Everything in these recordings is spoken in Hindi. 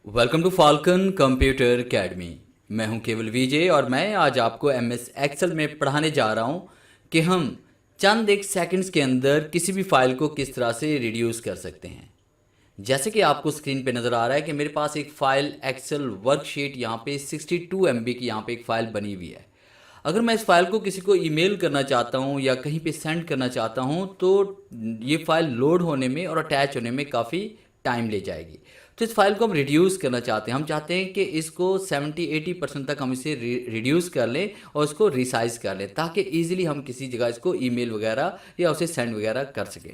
Welcome to Falcon computer academy. मैं हूं केवल विजय और मैं आज आपको एमएस एक्सेल में पढ़ाने जा रहा हूं कि हम चंद एक सेकंड्स के अंदर किसी भी फाइल को किस तरह से रिड्यूस कर सकते हैं। जैसे कि आपको स्क्रीन पे नज़र आ रहा है कि मेरे पास एक फ़ाइल एक्सेल वर्कशीट यहाँ पे 62 MB की यहाँ पे एक फ़ाइल बनी हुई है। अगर मैं इस फाइल को किसी को ईमेल करना चाहता हूँ या कहीं पे सेंड करना चाहता हूँ तो ये फ़ाइल लोड होने में और अटैच होने में काफ़ी टाइम ले जाएगी। तो इस फाइल को हम रिड्यूस करना चाहते हैं। हम चाहते हैं कि इसको 70-80% तक हम इसे रिड्यूस कर लें और इसको रिसाइज कर लें ताकि ईजिली हम किसी जगह इसको ईमेल वगैरह या उसे सेंड वगैरह कर सकें।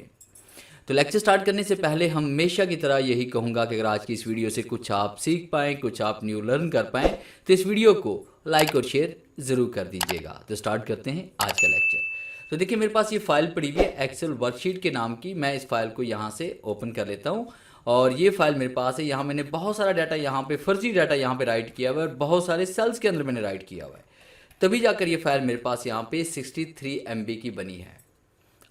तो लेक्चर स्टार्ट करने से पहले हमेशा की तरह यही कहूँगा कि अगर आज की इस वीडियो से कुछ आप सीख पाएँ, कुछ आप न्यू लर्न कर पाएँ तो इस वीडियो को लाइक और शेयर ज़रूर कर दीजिएगा। तो स्टार्ट करते हैं आज का लेक्चर। तो देखिए मेरे पास ये फाइल पड़ी हुई है एक्सेल वर्कशीट के नाम की। मैं इस फाइल को यहाँ से ओपन कर लेता हूँ और ये फाइल मेरे पास है। यहाँ मैंने बहुत सारा डाटा यहाँ पे फर्जी डाटा यहाँ पे राइट किया हुआ है और बहुत सारे सेल्स के अंदर मैंने राइट किया हुआ है, तभी जाकर ये फाइल मेरे पास यहाँ पे 63 MB की बनी है।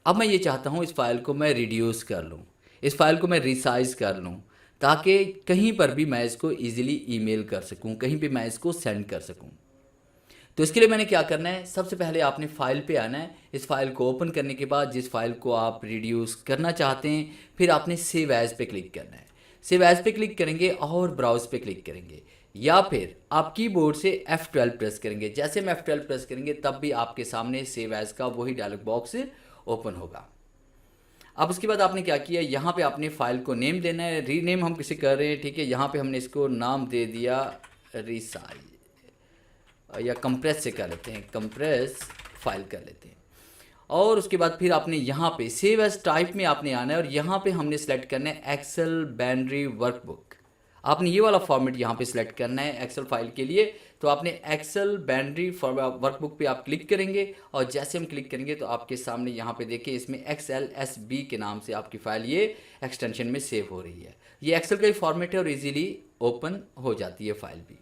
अब मैं ये चाहता हूँ इस फाइल को मैं रिड्यूस कर लूँ, इस फाइल को मैं रिसाइज कर लूँ ताकि कहीं पर भी मैं इसको ईजिली ईमेल कर सकूँ, कहीं भी मैं इसको सेंड कर सकूँ। तो इसके लिए मैंने क्या करना है, सबसे पहले आपने फाइल पे आना है। इस फाइल को ओपन करने के बाद जिस फाइल को आप रिड्यूस करना चाहते हैं फिर आपने सेव एज पे क्लिक करना है। सेव एज पे क्लिक करेंगे और ब्राउज पे क्लिक करेंगे या फिर आप कीबोर्ड से F12 प्रेस करेंगे। जैसे हम F12 प्रेस करेंगे तब भी आपके सामने सेव एज का वही डायलॉग बॉक्स ओपन होगा। अब उसके बाद आपने क्या किया, यहाँ पे आपने फाइल को नेम देना है। रीनेम हम किसे कर रहे हैं, ठीक है। यहाँ पे हमने इसको नाम दे दिया रिसाइज या कंप्रेस से कर लेते हैं, कंप्रेस फाइल कर लेते हैं। और उसके बाद फिर आपने यहाँ पे सेव एज टाइप में आपने आना है और यहाँ पे हमने सेलेक्ट करना है एक्सेल बाइनरी वर्कबुक। आपने ये वाला फॉर्मेट यहाँ पे सिलेक्ट करना है एक्सेल फाइल के लिए। तो आपने एक्सेल बाइनरी वर्कबुक पे आप क्लिक करेंगे और जैसे हम क्लिक करेंगे तो आपके सामने यहाँ पे देखिए इसमें XLSB के नाम से आपकी फ़ाइल ये एक्सटेंशन में सेव हो रही है। ये एक्सेल का ही फॉर्मेट है और इजीली ओपन हो जाती है फाइल भी।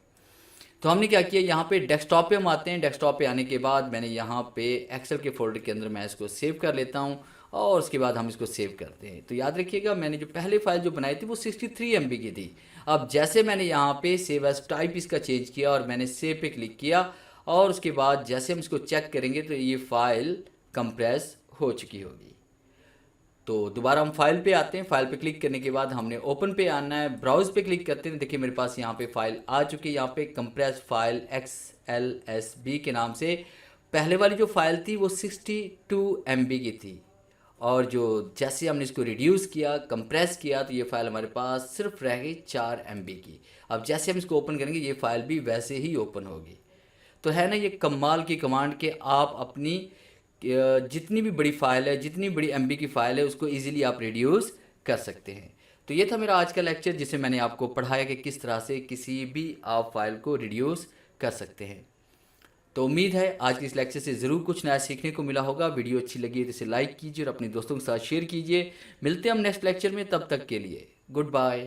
तो हमने क्या किया, यहाँ पे डेस्कटॉप पे हम आते हैं। डेस्कटॉप पे आने के बाद मैंने यहाँ पे एक्सेल के फोल्डर के अंदर मैं इसको सेव कर लेता हूँ और उसके बाद हम इसको सेव करते हैं। तो याद रखिएगा मैंने जो पहले फाइल जो बनाई थी वो 63 MB की थी। अब जैसे मैंने यहाँ पे सेव एज टाइप इसका चेंज किया और मैंने सेव पे क्लिक किया और उसके बाद जैसे हम इसको चेक करेंगे तो ये फाइल कंप्रेस हो चुकी होगी। तो दोबारा हम फाइल पे आते हैं। फाइल पे क्लिक करने के बाद हमने ओपन पे आना है, ब्राउज पे क्लिक करते हैं। देखिए मेरे पास यहाँ पे फाइल आ चुकी है। यहाँ पे कंप्रेस फाइल XLSB के नाम से पहले वाली जो फाइल थी वो 62 MB की थी और जो जैसे हमने इसको रिड्यूस किया, कंप्रेस किया तो ये फाइल हमारे पास सिर्फ रह गई 4 MB की। अब जैसे हम इसको ओपन करेंगे ये फाइल भी वैसे ही ओपन होगी। तो है ना ये कमाल की कमांड कि आप अपनी जितनी भी बड़ी फ़ाइल है, जितनी बड़ी MB की फ़ाइल है उसको इजीली आप रिड्यूस कर सकते हैं। तो ये था मेरा आज का लेक्चर जिसे मैंने आपको पढ़ाया कि किस तरह से किसी भी आप फाइल को रिड्यूस कर सकते हैं। तो उम्मीद है आज के इस लेक्चर से ज़रूर कुछ नया सीखने को मिला होगा। वीडियो अच्छी लगी तो इसे लाइक कीजिए और अपने दोस्तों के साथ शेयर कीजिए। मिलते हैं हम नेक्स्ट लेक्चर में, तब तक के लिए गुड बाय।